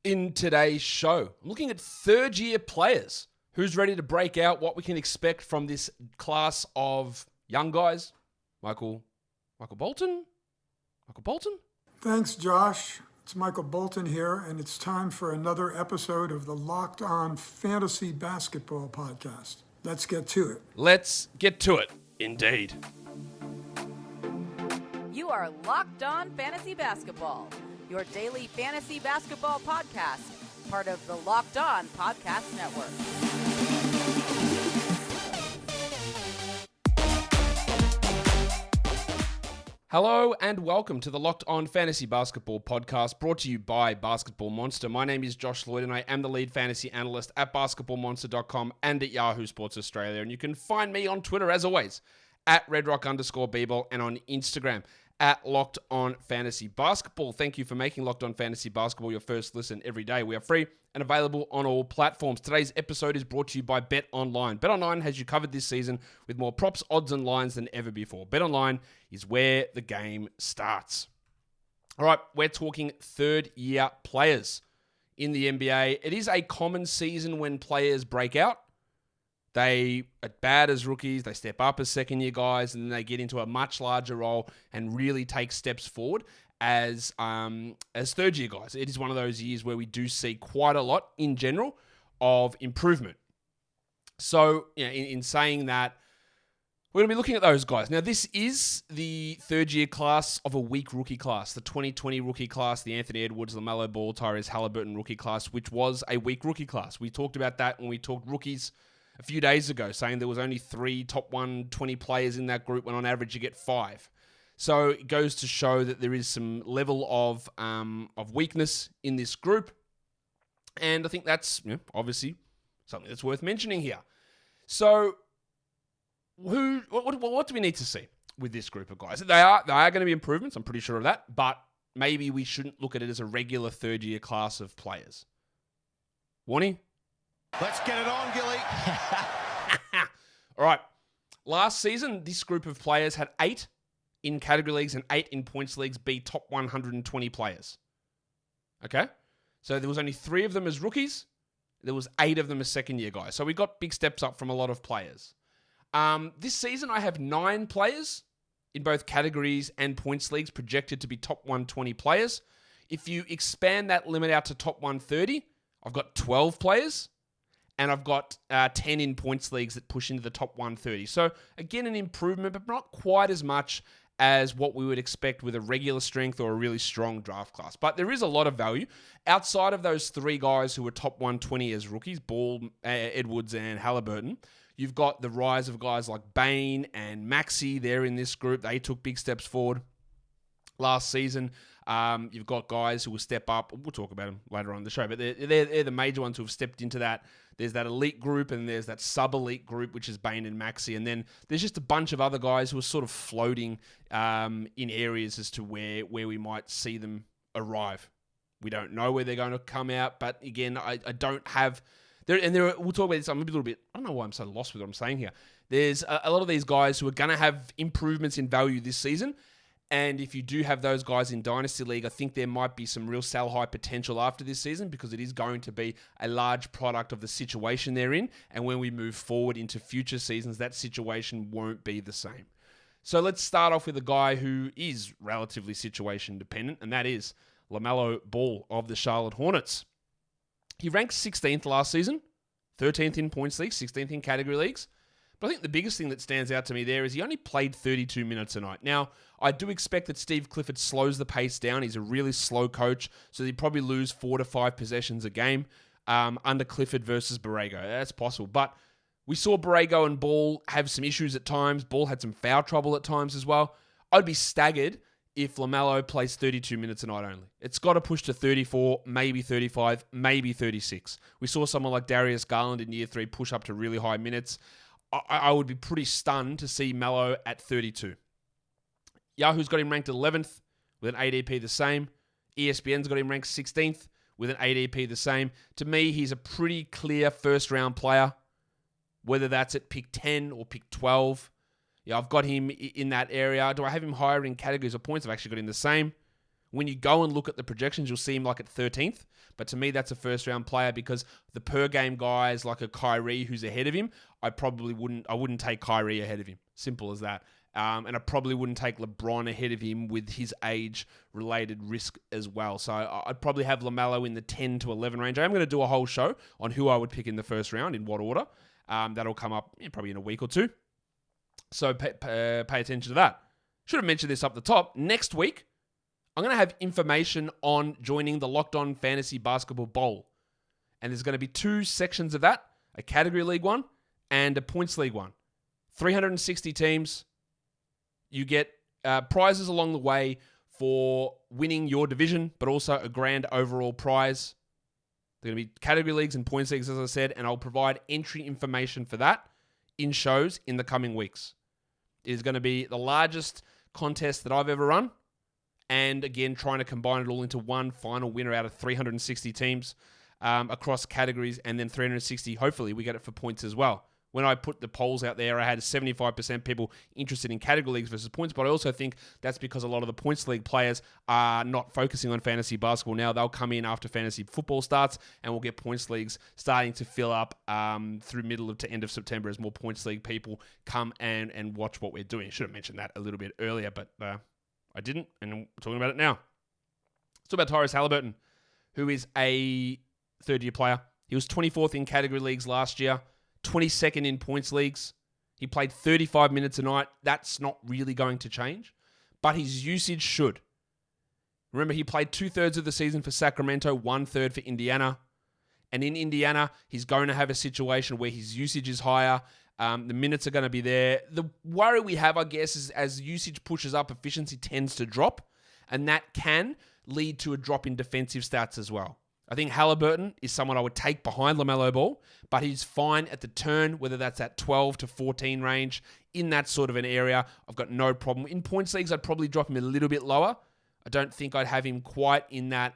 In today's show, I'm looking at third-year players. Who's ready to break out, what we can expect from this class of young guys. Michael Bolton? Michael Bolton? Thanks, Josh. It's Michael Bolton here, and it's time for another episode of the Locked On Fantasy Basketball Podcast. Let's get to it. Let's get to it, indeed. You are Locked On Fantasy Basketball, your daily fantasy basketball podcast, part of the Locked On Podcast Network. Hello and welcome to the Locked On Fantasy Basketball Podcast, brought to you by Basketball Monster. My name is Josh Lloyd and I am the lead fantasy analyst at basketballmonster.com and at Yahoo Sports Australia. And you can find me on Twitter, as always, at redrock_bball and on Instagram at Locked On Fantasy Basketball. Thank you for making Locked On Fantasy Basketball your first listen every day. We are free and available on all platforms. Today's episode is brought to you by BetOnline. BetOnline has you covered this season with more props, odds, and lines than ever before. BetOnline is where the game starts. All right, we're talking third-year players in the NBA. It is a common season when players break out. They are bad as rookies, they step up as second-year guys, and then they get into a much larger role and really take steps forward as third-year guys. It is one of those years where we do see quite a lot, in general, of improvement. So, in saying that, we're going to be looking at those guys. Now, this is the third-year class of a weak rookie class, the 2020 rookie class, the Anthony Edwards LaMelo Ball, TYRESE HALIBURTON rookie class, which was a weak rookie class. We talked about that when we talked rookies a few days ago, saying there was only 3 top 120 players in that group, when on average you get 5. So it goes to show that there is some level of weakness in this group, and I think that's obviously something that's worth mentioning here. So, what do we need to see with this group of guys? They are going to be improvements. I'm pretty sure of that, but maybe we shouldn't look at it as a regular third-year class of players. Warnie? Let's get it on, Gilly. All right. Last season, this group of players had 8 in category leagues and 8 in points leagues be top 120 players. Okay? So there was only 3 of them as rookies. There was 8 of them as second-year guys. So we got big steps up from a lot of players. This season, I have 9 players in both categories and points leagues projected to be top 120 players. If you expand that limit out to top 130, I've got 12 players. And I've got 10 in points leagues that push into the top 130. So, again, an improvement, but not quite as much as what we would expect with a regular strength or a really strong draft class. But there is a lot of value. Outside of those 3 guys who were top 120 as rookies, Ball, Edwards, and HALIBURTON, you've got the rise of guys like BANE and MAXEY. They're in this group. They took big steps forward last season. You've got guys who will step up. We'll talk about them later on in the show, but they're the major ones who have stepped into that. There's that elite group, and there's that sub-elite group, which is BANE and MAXEY. And then there's just a bunch of other guys who are sort of floating in areas as to where we might see them arrive. We don't know where they're going to come out, but again, I don't have... we'll talk about this. I'm a little bit... I don't know why I'm so lost with what I'm saying here. There's a lot of these guys who are going to have improvements in value this season. And if you do have those guys in Dynasty League, I think there might be some real sell-high potential after this season, because it is going to be a large product of the situation they're in. And when we move forward into future seasons, that situation won't be the same. So let's start off with a guy who is relatively situation dependent, and that is LaMelo Ball of the Charlotte Hornets. He ranked 16th last season, 13th in points leagues, 16th in category leagues. But I think the biggest thing that stands out to me there is he only played 32 minutes a night. Now, I do expect that Steve Clifford slows the pace down. He's a really slow coach, so he'd probably lose 4 to 5 possessions a game under Clifford versus Borrego. That's possible. But we saw Borrego and Ball have some issues at times. Ball had some foul trouble at times as well. I'd be staggered if LaMelo plays 32 minutes a night only. It's got to push to 34, maybe 35, maybe 36. We saw someone like Darius Garland in year 3 push up to really high minutes. I would be pretty stunned to see Melo at 32. Yahoo's got him ranked 11th with an ADP the same. ESPN's got him ranked 16th with an ADP the same. To me, he's a pretty clear first-round player, whether that's at pick 10 or pick 12. Yeah, I've got him in that area. Do I have him higher in categories or points? I've actually got him the same. When you go and look at the projections, you'll see him like at 13th. But to me, that's a first-round player because the per-game guys like a Kyrie who's ahead of him, I wouldn't take Kyrie ahead of him. Simple as that. And I probably wouldn't take LeBron ahead of him with his age-related risk as well. So I'd probably have LaMelo in the 10 to 11 range. I am going to do a whole show on who I would pick in the first round, in what order. That'll come up probably in a week or two. So pay attention to that. Should have mentioned this up the top. Next week, I'm going to have information on joining the Locked On Fantasy Basketball Bowl. And there's going to be 2 sections of that, a Category League one and a Points League one. 360 teams. You get prizes along the way for winning your division, but also a grand overall prize. There are going to be Category Leagues and Points Leagues, as I said, and I'll provide entry information for that in shows in the coming weeks. It is going to be the largest contest that I've ever run. And again, trying to combine it all into one final winner out of 360 teams across categories, and then 360, hopefully we get it for points as well. When I put the polls out there, I had 75% people interested in category leagues versus points, but I also think that's because a lot of the points league players are not focusing on fantasy basketball now. They'll come in after fantasy football starts, and we'll get points leagues starting to fill up through middle to end of September as more points league people come and watch what we're doing. I should have mentioned that a little bit earlier, but I didn't, and I'm talking about it now. Let's talk about TYRESE HALIBURTON, who is a third-year player. He was 24th in category leagues last year. 22nd in points leagues. He played 35 minutes a night. That's not really going to change, but his usage should. Remember, he played 2/3 of the season for Sacramento, 1/3 for Indiana. And in Indiana, he's going to have a situation where his usage is higher. The minutes are going to be there. The worry we have, I guess, is as usage pushes up, efficiency tends to drop, and that can lead to a drop in defensive stats as well. I think HALIBURTON is someone I would take behind LaMelo Ball, but he's fine at the turn, whether that's at 12 to 14 range, in that sort of an area. I've got no problem. In points leagues, I'd probably drop him a little bit lower. I don't think I'd have him quite in that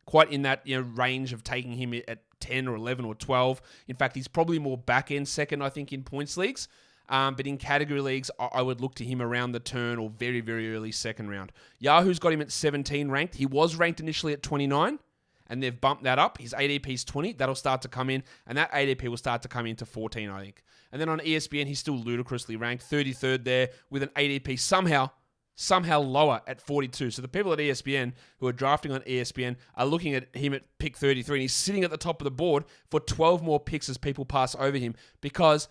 range of taking him at 10 or 11 or 12. In fact, he's probably more back-end second, I think, in points leagues. But in category leagues, I would look to him around the turn or very, very early second round. Yahoo's got him at 17 ranked. He was ranked initially at 29, and they've bumped that up. His ADP's 20. That'll start to come in, and that ADP will start to come into 14, I think. And then on ESPN, he's still ludicrously ranked 33rd there with an ADP somehow lower at 42. So the people at ESPN who are drafting on ESPN are looking at him at pick 33, and he's sitting at the top of the board for 12 more picks as people pass over him because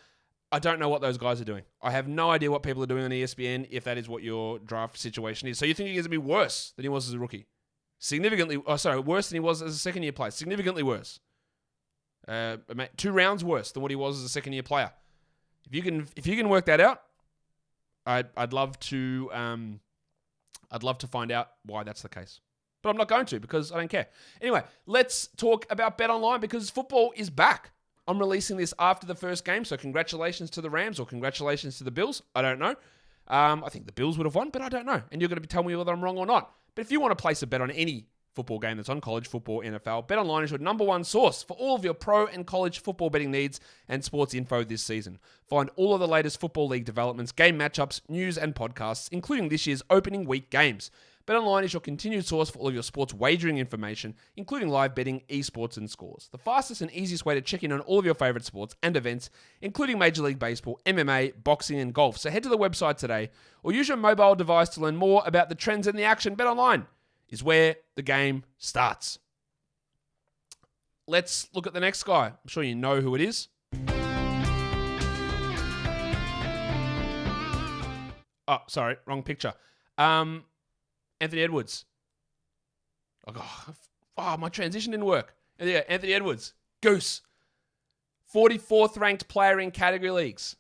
I don't know what those guys are doing. I have no idea what people are doing on ESPN if that is what your draft situation is. So you think he's going to be worse than he was as a rookie? Worse than he was as a second-year player. Significantly worse. 2 rounds worse than what he was as a second-year player. If you can work that out, I'd love to find out why that's the case. But I'm not going to because I don't care. Anyway, let's talk about BetOnline because football is back. I'm releasing this after the first game, so congratulations to the Rams or congratulations to the Bills. I don't know. I think the Bills would have won, but I don't know. And you're going to tell me whether I'm wrong or not. But if you want to place a bet on any football game that's on, college football, NFL, BetOnline is your #1 source for all of your pro and college football betting needs and sports info this season. Find all of the latest football league developments, game matchups, news, and podcasts, including this year's opening week games. BetOnline is your continued source for all of your sports wagering information, including live betting, esports, and scores. The fastest and easiest way to check in on all of your favorite sports and events, including Major League Baseball, MMA, boxing, and golf. So head to the website today or use your mobile device to learn more about the trends in the action. BetOnline is where the game starts. Let's look at the next guy. I'm sure you know who it is. Oh, sorry, wrong picture. Anthony Edwards. Oh, my transition didn't work. Yeah, Anthony Edwards. Goose. 44th ranked player in category leagues.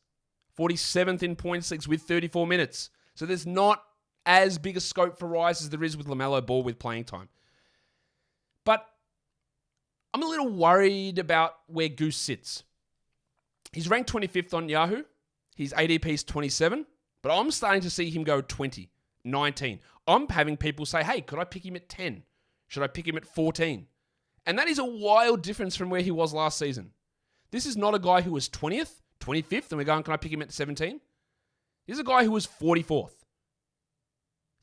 47th in points leagues with 34 minutes. So there's not as big a scope for rise as there is with LaMelo Ball with playing time. But I'm a little worried about where Goose sits. He's ranked 25th on Yahoo. His ADP's 27. But I'm starting to see him go 20, 19. I'm having people say, hey, could I pick him at 10? Should I pick him at 14? And that is a wild difference from where he was last season. This is not a guy who was 20th, 25th, and we're going, can I pick him at 17? This is a guy who was 44th,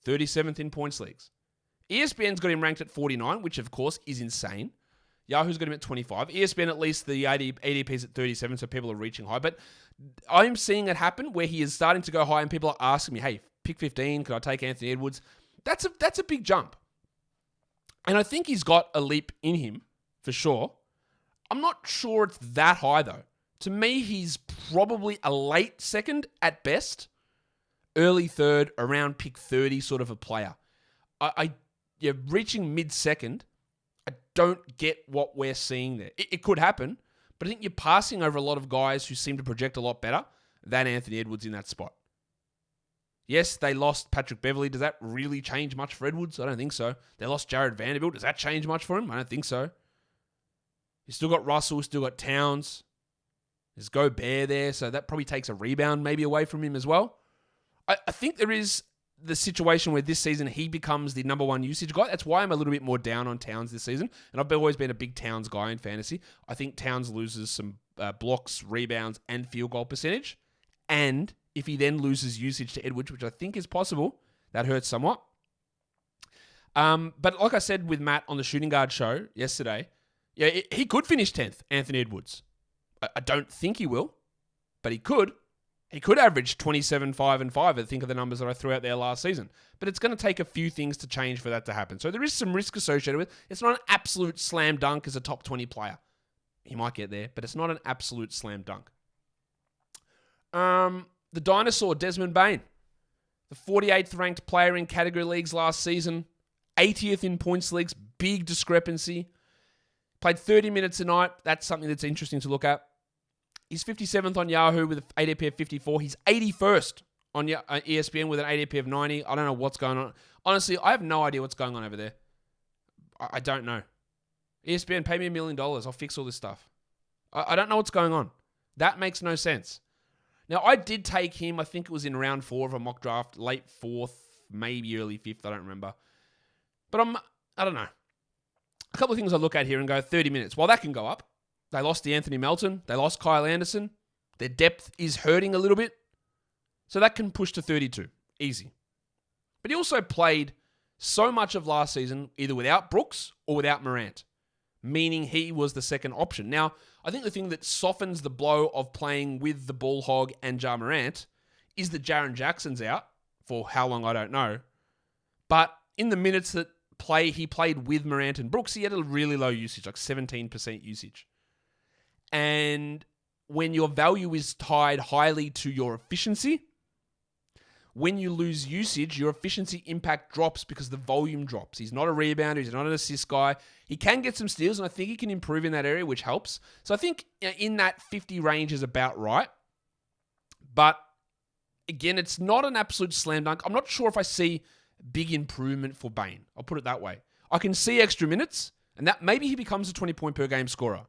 37th in points leagues. ESPN's got him ranked at 49, which of course is insane. Yahoo's got him at 25. ESPN, at least the ADP's at 37, so people are reaching high. But I'm seeing it happen where he is starting to go high and people are asking me, hey, pick 15, could I take Anthony Edwards? That's a big jump. And I think he's got a leap in him, for sure. I'm not sure it's that high, though. To me, he's probably a late second at best, early third, around pick 30 sort of a player. Reaching mid-second, I don't get what we're seeing there. It could happen, but I think you're passing over a lot of guys who seem to project a lot better than Anthony Edwards in that spot. Yes, they lost Patrick Beverley. Does that really change much for Edwards? I don't think so. They lost Jared Vanderbilt. Does that change much for him? I don't think so. You still got Russell, still got Towns. There's Gobert there, so that probably takes a rebound maybe away from him as well. I think there is the situation where this season he becomes the number one usage guy. That's why I'm a little bit more down on Towns this season. And I've always been a big Towns guy in fantasy. I think Towns loses some blocks, rebounds, and field goal percentage. And if he then loses usage to Edwards, which I think is possible, that hurts somewhat. But like I said with Matt on the Shooting Guard show yesterday, he could finish 10th, Anthony Edwards. I don't think he will, but he could. He could average 27, 5, and 5. I think of the numbers that I threw out there last season. But it's going to take a few things to change for that to happen. So there is some risk associated with it. It's not an absolute slam dunk as a top 20 player. He might get there, but it's not an absolute slam dunk. The dinosaur, Desmond Bane. The 48th ranked player in category leagues last season. 80th in points leagues. Big discrepancy. Played 30 minutes a night. That's something that's interesting to look at. He's 57th on Yahoo with an ADP of 54. He's 81st on ESPN with an ADP of 90. I don't know what's going on. Honestly, I have no idea what's going on over there. I don't know. ESPN, pay me $1 million. I'll fix all this stuff. I don't know what's going on. That makes no sense. Now, I did take him. I think it was in round 4 of a mock draft. Late 4th, maybe early 5th. I don't remember. But I don't know. A couple of things I look at here and go 30 minutes. Well, that can go up. They lost the Anthony Melton. They lost Kyle Anderson. Their depth is hurting a little bit. So that can push to 32. Easy. But he also played so much of last season either without Brooks or without Morant, meaning he was the second option. Now, I think the thing that softens the blow of playing with the ball hog and Ja Morant is that Jaren Jackson's out for how long, I don't know. But in the minutes that he played with Morant and Brooks, he had a really low usage, like 17% usage. And when your value is tied highly to your efficiency, when you lose usage, your efficiency impact drops because the volume drops. He's not a rebounder. He's not an assist guy. He can get some steals, and I think he can improve in that area, which helps. So I think in that 50 range is about right. But again, it's not an absolute slam dunk. I'm not sure if I see big improvement for Bane. I'll put it that way. I can see extra minutes, and that maybe he becomes a 20-point per game scorer.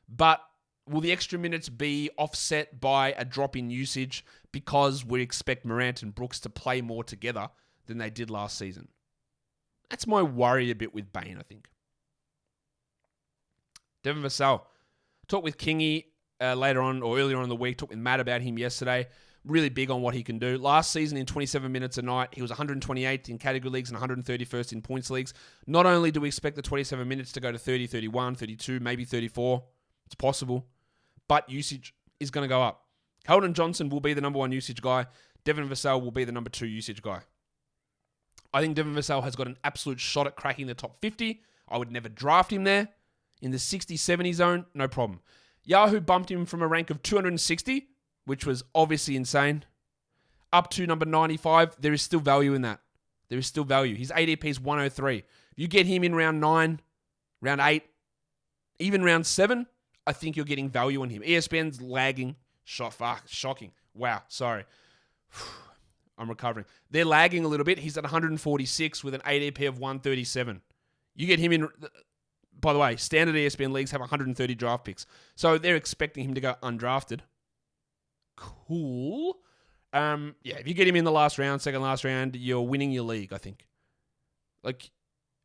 But will the extra minutes be offset by a drop in usage because we expect Morant and Brooks to play more together than they did last season? That's my worry a bit with Bane, I think. Devin Vassell. Talked with Kingy later on or earlier on in the week. Talked with Matt about him yesterday. Really big on what he can do. Last season in 27 minutes a night, he was 128th in category leagues and 131st in points leagues. Not only do we expect the 27 minutes to go to 30, 31, 32, maybe 34. It's possible. But usage is going to go up. Keldon Johnson will be the number 1 usage guy. Devin Vassell will be the number 2 usage guy. I think Devin Vassell has got an absolute shot at cracking the top 50. I would never draft him there. In the 60-70 zone, no problem. Yahoo bumped him from a rank of 260, which was obviously insane, up to number 95. There is still value in that. There is still value. His ADP is 103. If you get him in round 9, round 8, even round 7, I think you're getting value on him. ESPN's lagging. Shocking. Wow, sorry. I'm recovering. They're lagging a little bit. He's at 146 with an ADP of 137. You get him in... By the way, standard ESPN leagues have 130 draft picks. So they're expecting him to go undrafted. Cool. If you get him in the last round, second last round, you're winning your league, I think. Like,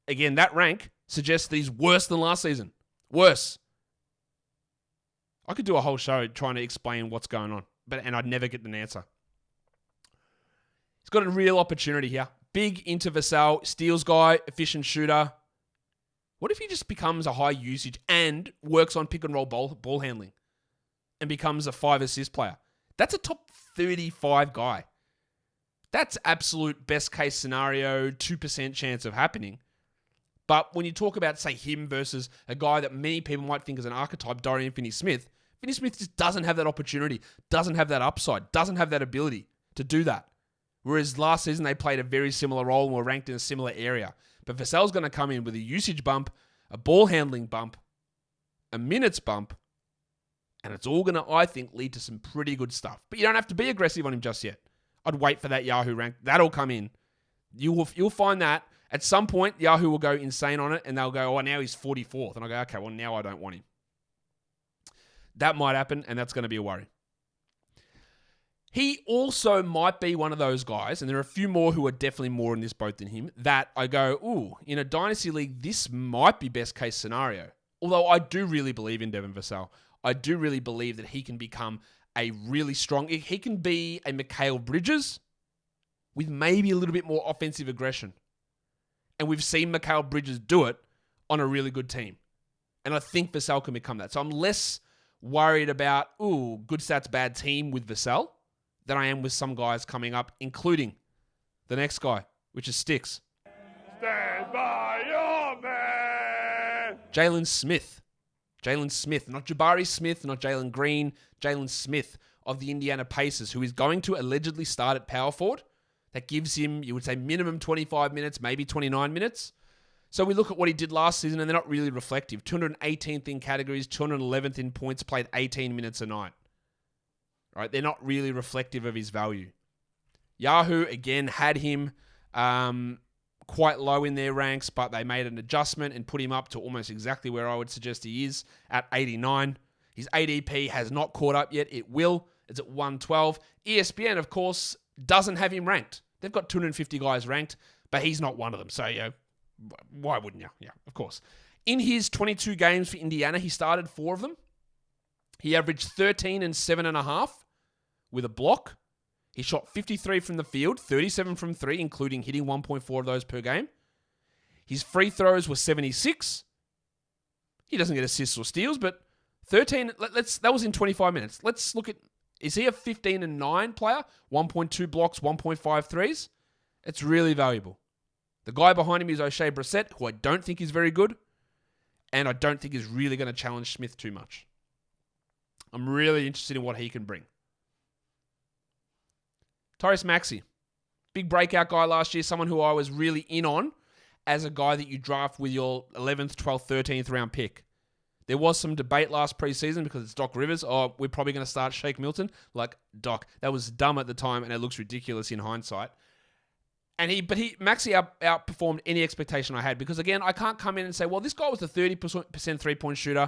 again, that rank suggests that he's worse than last season. Worse. I could do a whole show trying to explain what's going on, and I'd never get an answer. He's got a real opportunity here. Big into Vassell, steals guy, efficient shooter. What if he just becomes a high usage and works on pick and roll ball handling and becomes a 5 assist player? That's a top 35 guy. That's absolute best case scenario, 2% chance of happening. But when you talk about, say, him versus a guy that many people might think is an archetype, Dorian Finney-Smith, Finney-Smith just doesn't have that opportunity, doesn't have that upside, doesn't have that ability to do that. Whereas last season, they played a very similar role and were ranked in a similar area. But Vassell's going to come in with a usage bump, a ball handling bump, a minutes bump, and it's all going to, I think, lead to some pretty good stuff. But you don't have to be aggressive on him just yet. I'd wait for that Yahoo rank. That'll come in. You'll find that at some point, Yahoo will go insane on it, and they'll go, oh, now he's 44th. And I'll go, okay, well, now I don't want him. That might happen, and that's going to be a worry. He also might be one of those guys, and there are a few more who are definitely more in this boat than him, that I go, ooh, in a dynasty league, this might be best case scenario. Although I do really believe in Devin Vassell. I do really believe that he can become a really strong, he can be a Mikal Bridges with maybe a little bit more offensive aggression. And we've seen Mikal Bridges do it on a really good team. And I think Vassell can become that. So I'm less worried about, ooh, good stats, bad team with Vassell than I am with some guys coming up, including the next guy, which is Sticks. Stand by your man! Jalen Smith. Jalen Smith, not Jabari Smith, not Jalen Green, Jalen Smith of the Indiana Pacers, who is going to allegedly start at power forward. That gives him, you would say, minimum 25 minutes, maybe 29 minutes. So we look at what he did last season, and they're not really reflective. 218th in categories, 211th in points, played 18 minutes a night. Right? They're not really reflective of his value. Yahoo, again, had him quite low in their ranks, but they made an adjustment and put him up to almost exactly where I would suggest he is, at 89. His ADP has not caught up yet. It will. It's at 112. ESPN, of course, doesn't have him ranked. They've got 250 guys ranked, but he's not one of them. So, why wouldn't you? Yeah, of course. In his 22 games for Indiana, he started 4 of them. He averaged 13 and 7.5 with a block. He shot 53 from the field, 37 from 3, including hitting 1.4 of those per game. His free throws were 76. He doesn't get assists or steals, but 13, that was in 25 minutes. Let's look at, is he a 15 and 9 player? 1.2 blocks, 1.5 threes? It's really valuable. The guy behind him is O'Shea Brissett, who I don't think is very good, and I don't think is really going to challenge Smith too much. I'm really interested in what he can bring. TYRESE MAXEY. Big breakout guy last year, someone who I was really in on as a guy that you draft with your 11th, 12th, 13th round pick. There was some debate last preseason because it's Doc Rivers. Oh, we're probably going to start Shake Milton. Like, Doc, that was dumb at the time and it looks ridiculous in hindsight. Maxey outperformed any expectation I had because, again, I can't come in and say, well, this guy was a 30% three-point shooter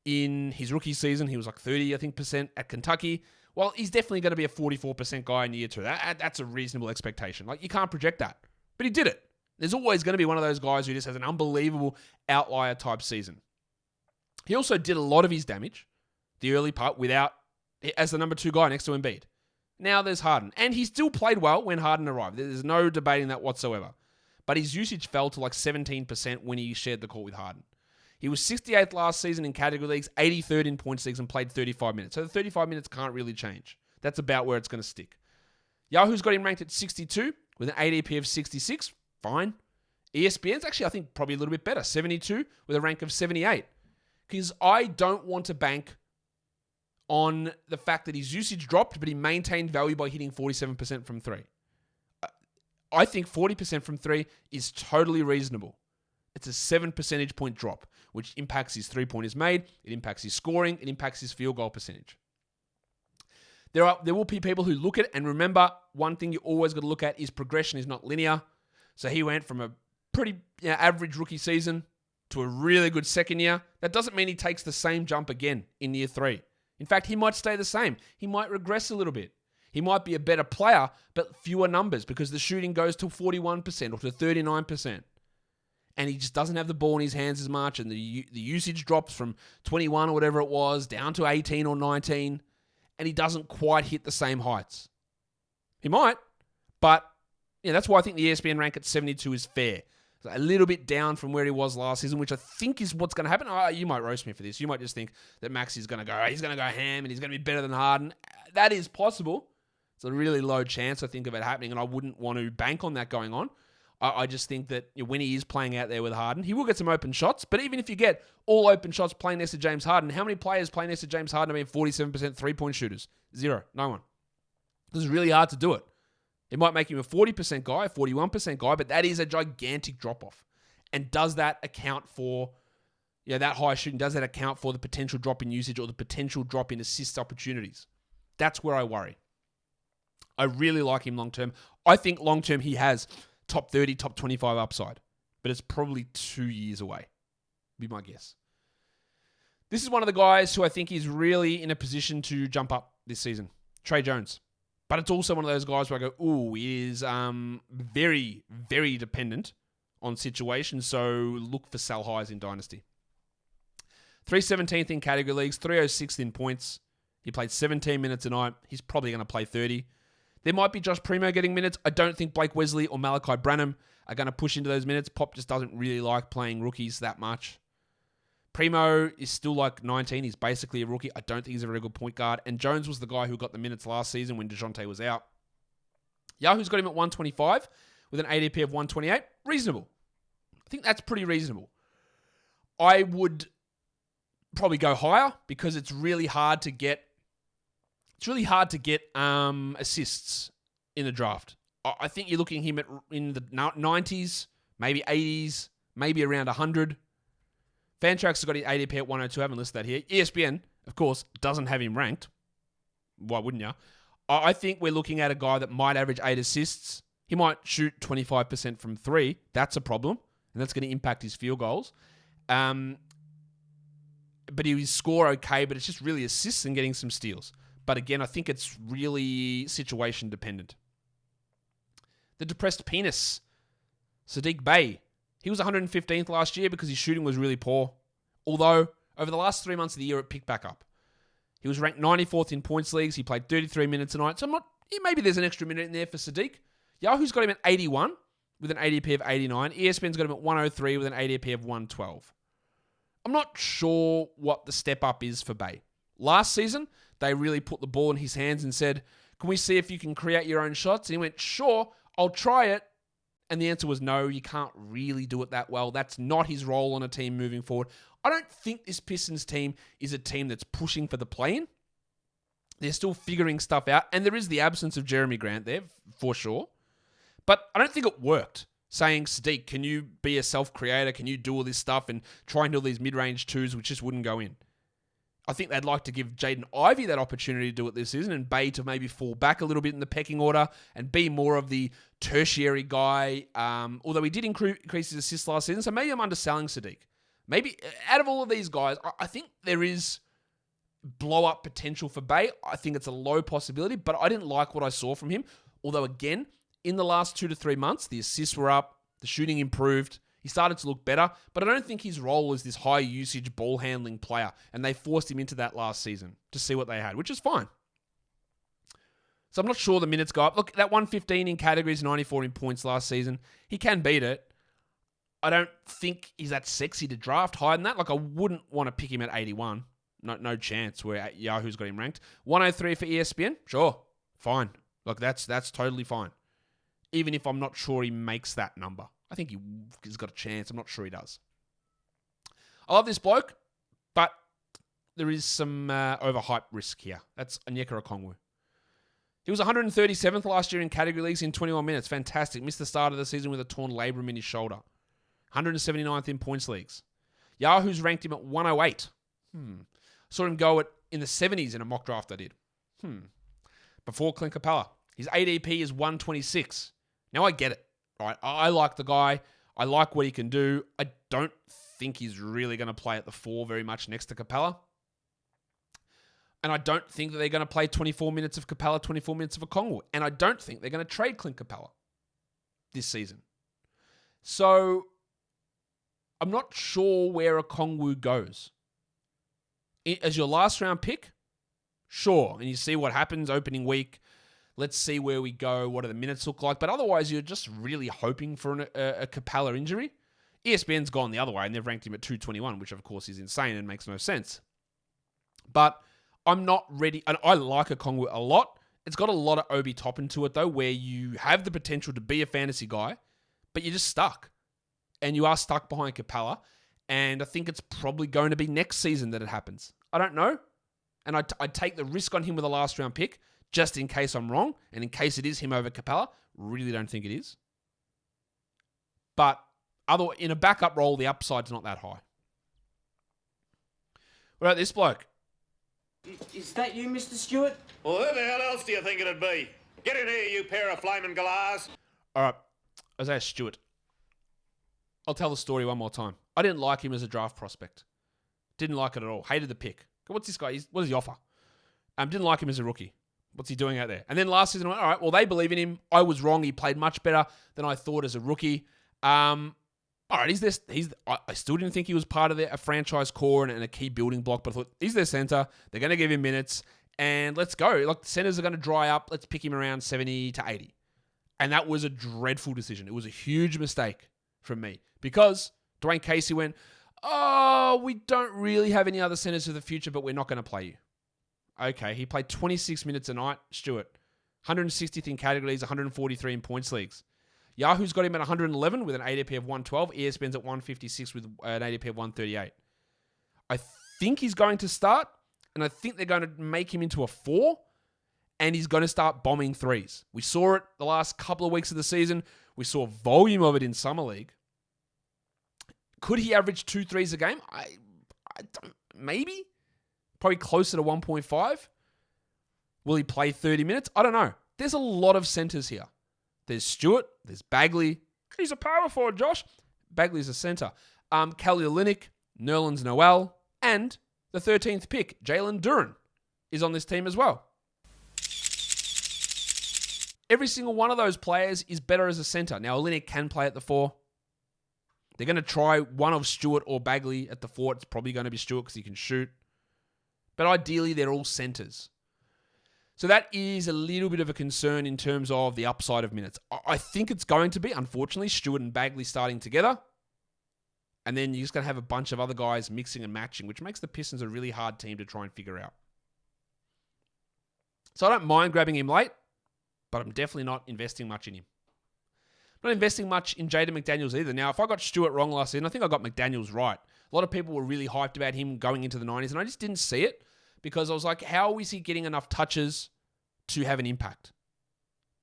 in his rookie season. He was like 30, I think, percent at Kentucky. Well, he's definitely going to be a 44% guy in year 2. That's a reasonable expectation. Like, you can't project that. But he did it. There's always going to be one of those guys who just has an unbelievable outlier type season. He also did a lot of his damage, the early part, as the number 2 guy next to Embiid. Now there's Harden. And he still played well when Harden arrived. There's no debating that whatsoever. But his usage fell to like 17% when he shared the court with Harden. He was 68th last season in category leagues, 83rd in points leagues, and played 35 minutes. So the 35 minutes can't really change. That's about where it's going to stick. Yahoo's got him ranked at 62 with an ADP of 66. Fine. ESPN's actually, I think, probably a little bit better. 72 with a rank of 78. Because I don't want to bank on the fact that his usage dropped, but he maintained value by hitting 47% from 3. I think 40% from 3 is totally reasonable. It's a 7 percentage point drop, which impacts his three-pointers made, it impacts his scoring, it impacts his field goal percentage. There will be people who look at it, and remember, one thing you always got to look at is progression is not linear. So he went from a pretty average rookie season to a really good second year. That doesn't mean he takes the same jump again in year 3. In fact, he might stay the same. He might regress a little bit. He might be a better player, but fewer numbers because the shooting goes to 41% or to 39%. And he just doesn't have the ball in his hands as much, and the usage drops from 21 or whatever it was down to 18 or 19, and he doesn't quite hit the same heights. He might, but Yeah, that's why I think the ESPN rank at 72 is fair. A little bit down from where he was last season, which I think is what's going to happen. You might roast me for this. You might just think that Maxey's going to go, he's going to go ham and he's going to be better than Harden. That is possible. It's a really low chance, I think, of it happening, and I wouldn't want to bank on that going on. I just think that when he is playing out there with Harden, he will get some open shots, but even if you get all open shots playing next to James Harden, how many players playing next to James Harden have been 47% three-point shooters? Zero. No one. It's really hard to do it. It might make him a 40% guy, a 41% guy, but that is a gigantic drop-off. And does that account for, that high shooting, does that account for the potential drop in usage or the potential drop in assist opportunities? That's where I worry. I really like him long-term. I think long-term he has top 30, top 25 upside, but it's probably 2 years away, be my guess. This is one of the guys who I think is really in a position to jump up this season, Trey Jones. But it's also one of those guys where I go, he is very, very dependent on situations, so look for sell highs in Dynasty. 317th in category leagues, 306th in points. He played 17 minutes a night. He's probably going to play 30. There might be Josh Primo getting minutes. I don't think Blake Wesley or Malachi Branham are going to push into those minutes. Pop just doesn't really like playing rookies that much. Primo is still like 19. He's basically a rookie. I don't think he's a very good point guard. And Jones was the guy who got the minutes last season when DeJounte was out. Yahoo's got him at 125 with an ADP of 128. Reasonable. I think that's pretty reasonable. I would probably go higher because it's really hard to get assists in the draft. I think you're looking at him in the 90s, maybe 80s, maybe around 100. Fantrax has got his ADP at 102. I haven't listed that here. ESPN, of course, doesn't have him ranked. Why wouldn't you? I think we're looking at a guy that might average 8 assists. He might shoot 25% from 3. That's a problem, and that's going to impact his field goals. But he will score okay, but it's just really assists and getting some steals. But again, I think it's really situation dependent. The depressed penis, Sadiq Bey. He was 115th last year because his shooting was really poor. Although, over the last 3 months of the year, it picked back up. He was ranked 94th in points leagues. He played 33 minutes a night. So maybe there's an extra minute in there for Sadiq. Yahoo's got him at 81 with an ADP of 89. ESPN's got him at 103 with an ADP of 112. I'm not sure what the step up is for Bey. Last season, they really put the ball in his hands and said, can we see if you can create your own shots? And he went, sure, I'll try it. And the answer was no, you can't really do it that well. That's not his role on a team moving forward. I don't think this Pistons team is a team that's pushing for the play-in. They're still figuring stuff out. And there is the absence of Jeremy Grant there, for sure. But I don't think it worked. Saying, Sadiq, can you be a self-creator? Can you do all this stuff and try and do all these mid-range twos which just wouldn't go in? I think they'd like to give Jaden Ivey that opportunity to do it this season and Bey to maybe fall back a little bit in the pecking order and be more of the tertiary guy. Although he did increase his assists last season, so maybe I'm underselling Sadiq. Maybe out of all of these guys, I think there is blow-up potential for Bey. I think it's a low possibility, but I didn't like what I saw from him. Although, again, in the last 2 to 3 months, the assists were up, the shooting improved. He started to look better, but I don't think his role is this high-usage ball-handling player, and they forced him into that last season to see what they had, which is fine. So I'm not sure the minutes go up. Look, that 115 in categories, 94 in points last season. He can beat it. I don't think he's that sexy to draft higher than that. Like, I wouldn't want to pick him at 81. No chance where Yahoo's got him ranked. 103 for ESPN? Sure. Fine. Look, that's totally fine. Even if I'm not sure he makes that number. I think he's got a chance. I'm not sure he does. I love this bloke, but there is some overhype risk here. That's Onyeka Okongwu. He was 137th last year in category leagues in 21 minutes. Fantastic. Missed the start of the season with a torn labrum in his shoulder. 179th in points leagues. Yahoo's ranked him at 108. Saw him go in the 70s in a mock draft I did. Before Clint Capella. His ADP is 126. Now I get it. Right, I like the guy. I like what he can do. I don't think he's really going to play at the 4 very much next to Capella. And I don't think that they're going to play 24 minutes of Capella, 24 minutes of Okongwu. And I don't think they're going to trade Clint Capella this season. So I'm not sure where Okongwu goes. As your last round pick, sure. And you see what happens opening week. Let's see where we go. What do the minutes look like? But otherwise, you're just really hoping for a Capella injury. ESPN's gone the other way, and they've ranked him at 221, which, of course, is insane and makes no sense. But I'm not ready. And I like Okongwu a lot. It's got a lot of Obi Toppin to it, though, where you have the potential to be a fantasy guy, but you're just stuck. And you are stuck behind Capella. And I think it's probably going to be next season that it happens. I don't know. And I'd take the risk on him with a last round pick, just in case I'm wrong, and in case it is him over Capella. Really don't think it is. But in a backup role, the upside's not that high. What about this bloke? Is that you, Mr. Stewart? Well, who the hell else do you think it'd be? Get in here, you pair of flaming galahs. All right, Isaiah Stewart. I'll tell the story one more time. I didn't like him as a draft prospect. Didn't like it at all. Hated the pick. What's this guy? What does he offer? Didn't like him as a rookie. What's he doing out there? And then last season, I went, all right, well, they believe in him. I was wrong. He played much better than I thought as a rookie. All right, I still didn't think he was part of a franchise core and a key building block, but I thought, he's their center. They're going to give him minutes, and let's go. Like, the centers are going to dry up. Let's pick him around 70 to 80. And that was a dreadful decision. It was a huge mistake from me because Dwayne Casey went, oh, we don't really have any other centers for the future, but we're not going to play you. Okay, he played 26 minutes a night, Stewart. 160th in categories, 143 in points leagues. Yahoo's got him at 111 with an ADP of 112. ESPN's at 156 with an ADP of 138. I think he's going to start, and I think they're going to make him into a 4, and he's going to start bombing threes. We saw it the last couple of weeks of the season. We saw volume of it in Summer League. Could he average 2 threes a game? I don't, maybe. Probably closer to 1.5. Will he play 30 minutes? I don't know. There's a lot of centers here. There's Stewart. There's Bagley. He's a power forward, Josh. Bagley's a center. Kelly Olynyk, Nerlens Noel, and the 13th pick, Jalen Duren, is on this team as well. Every single one of those players is better as a center. Now, Olynyk can play at the 4. They're going to try one of Stewart or Bagley at the 4. It's probably going to be Stewart because he can shoot. But ideally, they're all centers. So that is a little bit of a concern in terms of the upside of minutes. I think it's going to be, unfortunately, Stewart and Bagley starting together. And then you're just going to have a bunch of other guys mixing and matching, which makes the Pistons a really hard team to try and figure out. So I don't mind grabbing him late, but I'm definitely not investing much in him. I'm not investing much in Jaden McDaniels either. Now, if I got Stewart wrong last season, I think I got McDaniels right. A lot of people were really hyped about him going into the 90s, and I just didn't see it because I was like, how is he getting enough touches to have an impact?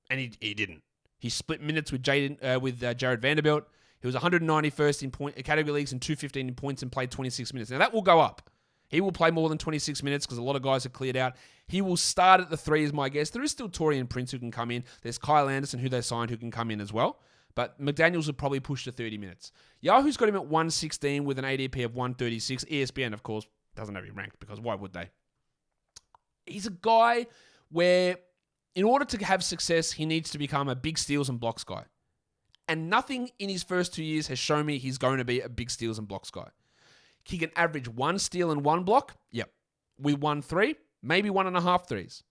And he didn't. He split minutes with Jared Vanderbilt. He was 191st in category leagues and 215 in points and played 26 minutes. Now, that will go up. He will play more than 26 minutes because a lot of guys are cleared out. He will start at the 3 is my guess. There is still Torian Prince who can come in. There's Kyle Anderson who they signed who can come in as well. But McDaniels would probably push to 30 minutes. Yahoo's got him at 116 with an ADP of 136. ESPN, of course, doesn't have him ranked because why would they? He's a guy where in order to have success, he needs to become a big steals and blocks guy. And nothing in his first 2 years has shown me he's going to be a big steals and blocks guy. He can average 1 steal and 1 block. Yep. With 1 3, maybe 1.5 threes.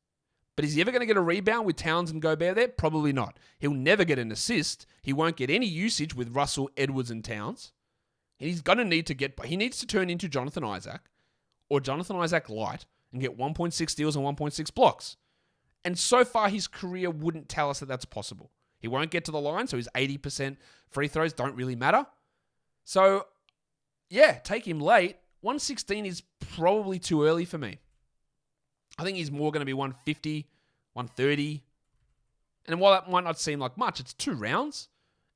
But is he ever going to get a rebound with Towns and Gobert there? Probably not. He'll never get an assist. He won't get any usage with Russell, Edwards, and Towns. He's going to need to he needs to turn into Jonathan Isaac or Jonathan Isaac Light and get 1.6 steals and 1.6 blocks. And so far, his career wouldn't tell us that that's possible. He won't get to the line, so his 80% free throws don't really matter. So, yeah, take him late. 116 is probably too early for me. I think he's more going to be 150, 130. And while that might not seem like much, it's 2 rounds,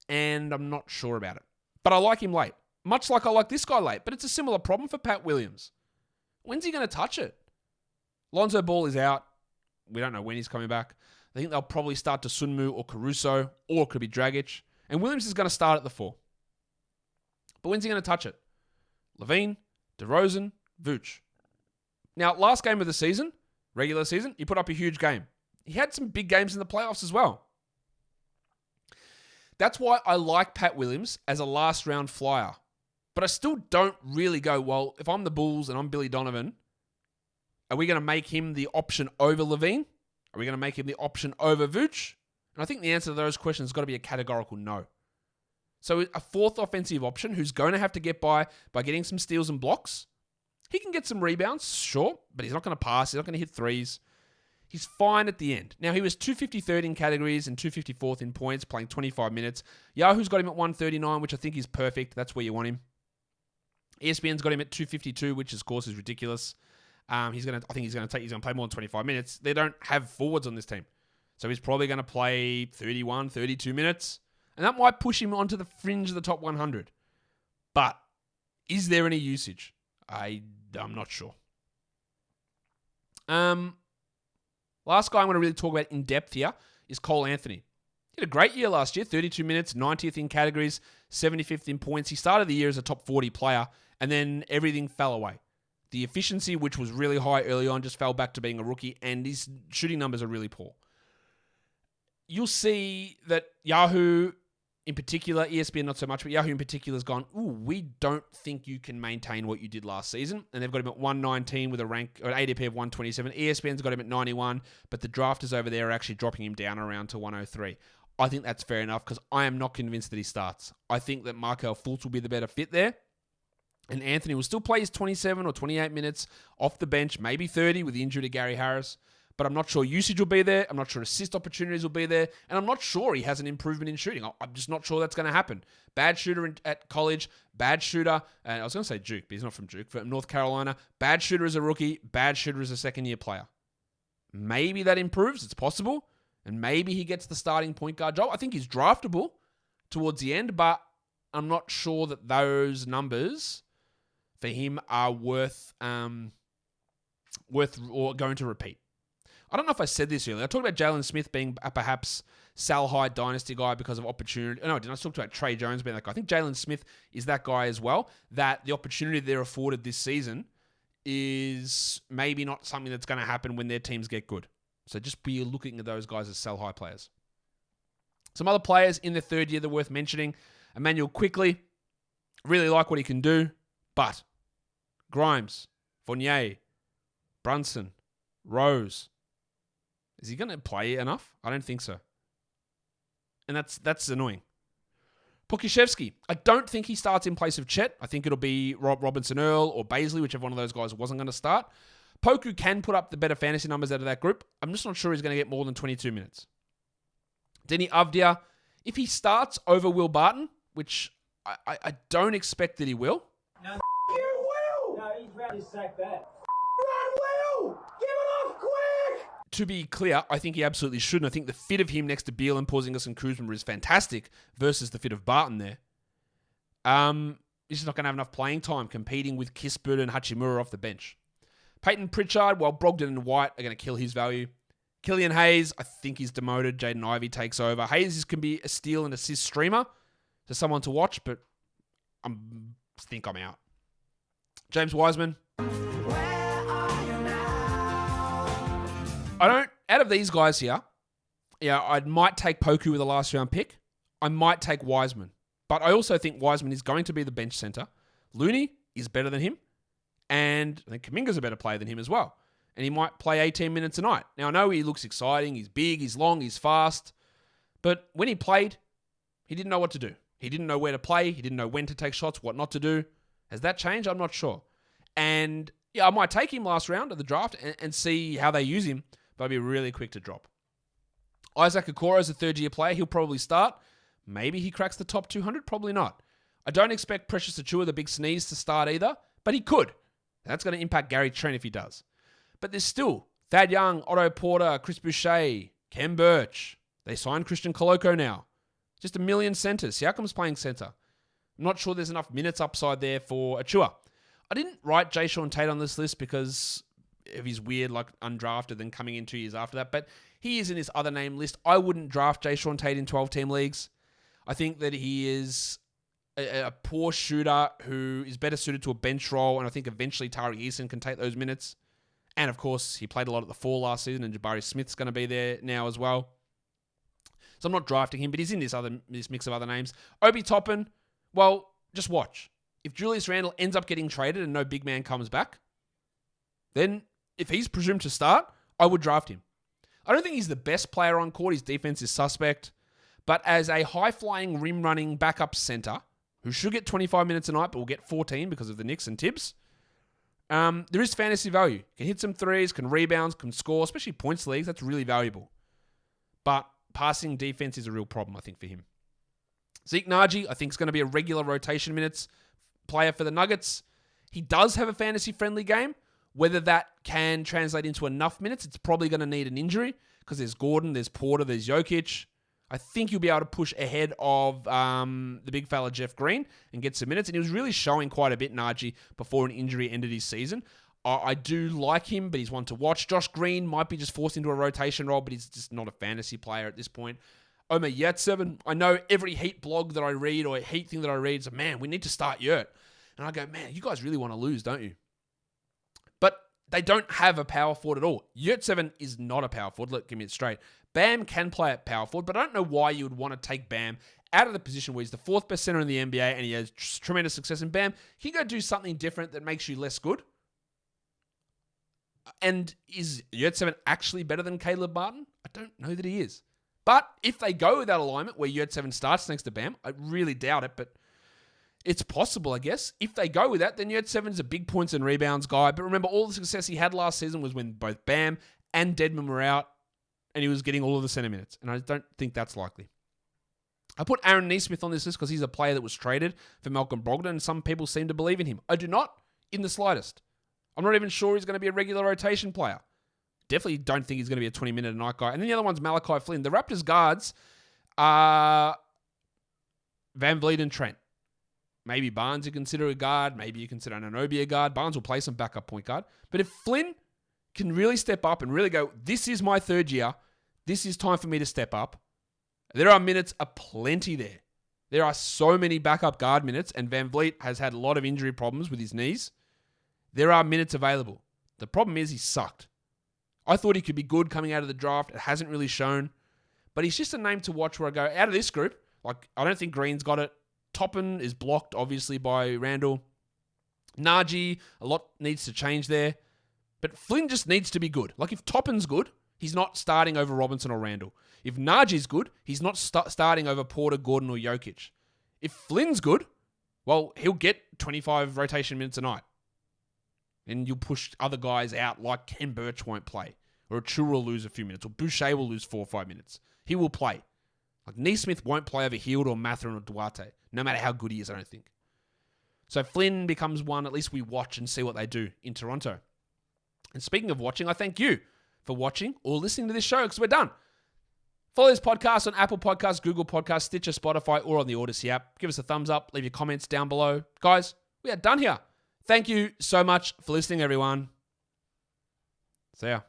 and I'm not sure about it. But I like him late, much like I like this guy late. But it's a similar problem for Pat Williams. When's he going to touch it? Lonzo Ball is out. We don't know when he's coming back. I think they'll probably start to Sunmu or Caruso, or it could be Dragic. And Williams is going to start at the 4. But when's he going to touch it? Levine, DeRozan, Vooch. Now, last game of the season, regular season, he put up a huge game. He had some big games in the playoffs as well. That's why I like Pat Williams as a last round flyer. But I still don't really go, well, if I'm the Bulls and I'm Billy Donovan, are we going to make him the option over Levine? Are Are we going to make him the option over Vooch? And I think the answer to those questions has got to be a categorical no. So a fourth offensive option who's going to have to get by getting some steals and blocks. He can get some rebounds, sure, but he's not going to pass. He's not going to hit threes. He's fine at the end. Now, he was 253rd in categories and 254th in points, playing 25 minutes. Yahoo's got him at 139, which I think is perfect. That's where you want him. ESPN's got him at 252, which of course is ridiculous. I think he's going to play more than 25 minutes. They don't have forwards on this team. So he's probably going to play 31, 32 minutes. And that might push him onto the fringe of the top 100. But is there any usage? I'm not sure. Last guy I'm going to really talk about in depth here is Cole Anthony. He had a great year last year, 32 minutes, 90th in categories, 75th in points. He started the year as a top 40 player, and then everything fell away. The efficiency, which was really high early on, just fell back to being a rookie, and his shooting numbers are really poor. You'll see that Yahoo, in particular, ESPN not so much, but Yahoo in particular has gone, we don't think you can maintain what you did last season. And they've got him at 119 with an ADP of 127. ESPN's got him at 91, but the drafters over there are actually dropping him down around to 103. I think that's fair enough because I am not convinced that he starts. I think that Markelle Fultz will be the better fit there. And Anthony will still play his 27 or 28 minutes off the bench, maybe 30 with the injury to Gary Harris. But I'm not sure usage will be there. I'm not sure assist opportunities will be there. And I'm not sure he has an improvement in shooting. I'm just not sure that's going to happen. Bad shooter at college, bad shooter. And I was going to say Duke, but he's not from Duke. From North Carolina. Bad shooter as a rookie, bad shooter as a second-year player. Maybe that improves. It's possible. And maybe he gets the starting point guard job. I think he's draftable towards the end, but I'm not sure that those numbers for him are worth or going to repeat. I don't know if I said this earlier. I talked about Jalen Smith being a perhaps sell-high dynasty guy because of opportunity. No, I didn't. I talked about Trey Jones being that guy. I think Jalen Smith is that guy as well, that the opportunity they're afforded this season is maybe not something that's going to happen when their teams get good. So just be looking at those guys as sell-high players. Some other players in their third year that are worth mentioning. Emmanuel Quickly. Really like what he can do, but Grimes, Fournier, Brunson, Rose. Is he going to play enough? I don't think so. And that's annoying. Pokusevski. I don't think he starts in place of Chet. I think it'll be Rob Robinson-Earl or Baisley, whichever one of those guys wasn't going to start. Poku can put up the better fantasy numbers out of that group. I'm just not sure he's going to get more than 22 minutes. Denny Avdia. If he starts over Will Barton, which I don't expect that he will. No, you will! No, he's ready to sack that. Run, Will! Give it off quick! To be clear, I think he absolutely shouldn't. I think the fit of him next to Beal and Porzingis and Kuzma is fantastic versus the fit of Barton there. He's just not going to have enough playing time competing with Kispert and Hachimura off the bench. Peyton Pritchard, while Brogdon and White are going to kill his value. Killian Hayes, I think he's demoted. Jaden Ivey takes over. Hayes can be a steal and assist streamer to someone to watch, but I think I'm out. James Wiseman. Out of these guys here, I might take Poku with a last round pick. I might take Wiseman. But I also think Wiseman is going to be the bench center. Looney is better than him. And I think Kuminga's a better player than him as well. And he might play 18 minutes a night. Now, I know he looks exciting. He's big, he's long, he's fast. But when he played, he didn't know what to do. He didn't know where to play. He didn't know when to take shots, what not to do. Has that changed? I'm not sure. And I might take him last round of the draft and see how they use him. But I'd be really quick to drop. Isaac Okoro is a third-year player. He'll probably start. Maybe he cracks the top 200. Probably not. I don't expect Precious Achiuwa, the big sneeze, to start either. But he could. That's going to impact Gary Trent if he does. But there's still Thad Young, Otto Porter, Chris Boucher, Kem Birch. They signed Christian Koloko now. Just a million centers. Siakam's playing center. I'm not sure there's enough minutes upside there for Achiuwa. I didn't write Jay Sean Tate on this list because of his weird, undrafted, then coming in 2 years after that. But he is in this other name list. I wouldn't draft Jay Sean Tate in 12-team leagues. I think that he is a poor shooter who is better suited to a bench role, and I think eventually Tari Eason can take those minutes. And, of course, he played a lot at the 4 last season, and Jabari Smith's going to be there now as well. So I'm not drafting him, but he's in this mix of other names. Obi Toppin, well, just watch. If Julius Randle ends up getting traded and no big man comes back, then if he's presumed to start, I would draft him. I don't think he's the best player on court. His defense is suspect. But as a high-flying, rim-running backup center, who should get 25 minutes a night, but will get 14 because of the Knicks and Tibbs, there is fantasy value. Can hit some threes, can rebound, can score, especially points leagues. That's really valuable. But passing defense is a real problem, I think, for him. Zeke Naji, I think, is going to be a regular rotation minutes player for the Nuggets. He does have a fantasy-friendly game. Whether that can translate into enough minutes, it's probably going to need an injury because there's Gordon, there's Porter, there's Jokic. I think you'll be able to push ahead of the big fella Jeff Green and get some minutes. And he was really showing quite a bit, Naji, before an injury ended his season. I do like him, but he's one to watch. Josh Green might be just forced into a rotation role, but he's just not a fantasy player at this point. Omer Yurtseven, I know every Heat blog that I read or Heat thing that I read is, man, we need to start Yurt. And I go, man, you guys really want to lose, don't you? But they don't have a power forward at all. Yurtseven is not a power forward. Look, give me it straight. Bam can play at power forward, but I don't know why you would want to take Bam out of the position where he's the fourth best center in the NBA and he has tremendous success. And Bam, he can go do something different that makes you less good. And is Yurtseven actually better than Caleb Martin? I don't know that he is. But if they go with that alignment where Yurtseven starts next to Bam, I really doubt it, but it's possible, I guess. If they go with that, then Yurtseven's a big points and rebounds guy. But remember, all the success he had last season was when both Bam and Dedmon were out, and he was getting all of the center minutes. And I don't think that's likely. I put Aaron Nesmith on this list because he's a player that was traded for Malcolm Brogdon, and some people seem to believe in him. I do not, in the slightest. I'm not even sure he's going to be a regular rotation player. Definitely don't think he's going to be a 20-minute-a-night guy. And then the other one's Malachi Flynn. The Raptors guards are Van Vliet and Trent. Maybe Barnes you consider a guard. Maybe you consider Anunoby a guard. Barnes will play some backup point guard. But if Flynn can really step up and really go, this is my third year. This is time for me to step up. There are minutes aplenty there. There are so many backup guard minutes, and Van Vliet has had a lot of injury problems with his knees. There are minutes available. The problem is he sucked. I thought he could be good coming out of the draft. It hasn't really shown. But he's just a name to watch where I go, out of this group, like I don't think Green's got it. Toppin is blocked, obviously, by Randall. Naji, a lot needs to change there. But Flynn just needs to be good. Like if Toppin's good, he's not starting over Robinson or Randall. If Naji's good, he's not starting over Porter, Gordon, or Jokic. If Flynn's good, well, he'll get 25 rotation minutes a night. And you'll push other guys out like Ken Birch won't play. Or Achua will lose a few minutes. Or Boucher will lose 4 or 5 minutes. He will play. Like Nesmith won't play over Hield or Mathurin or Duarte. No matter how good he is, I don't think. So Flynn becomes one, at least we watch and see what they do in Toronto. And speaking of watching, I thank you for watching or listening to this show because we're done. Follow this podcast on Apple Podcasts, Google Podcasts, Stitcher, Spotify, or on the Odyssey app. Give us a thumbs up. Leave your comments down below. Guys, we are done here. Thank you so much for listening, everyone. See ya.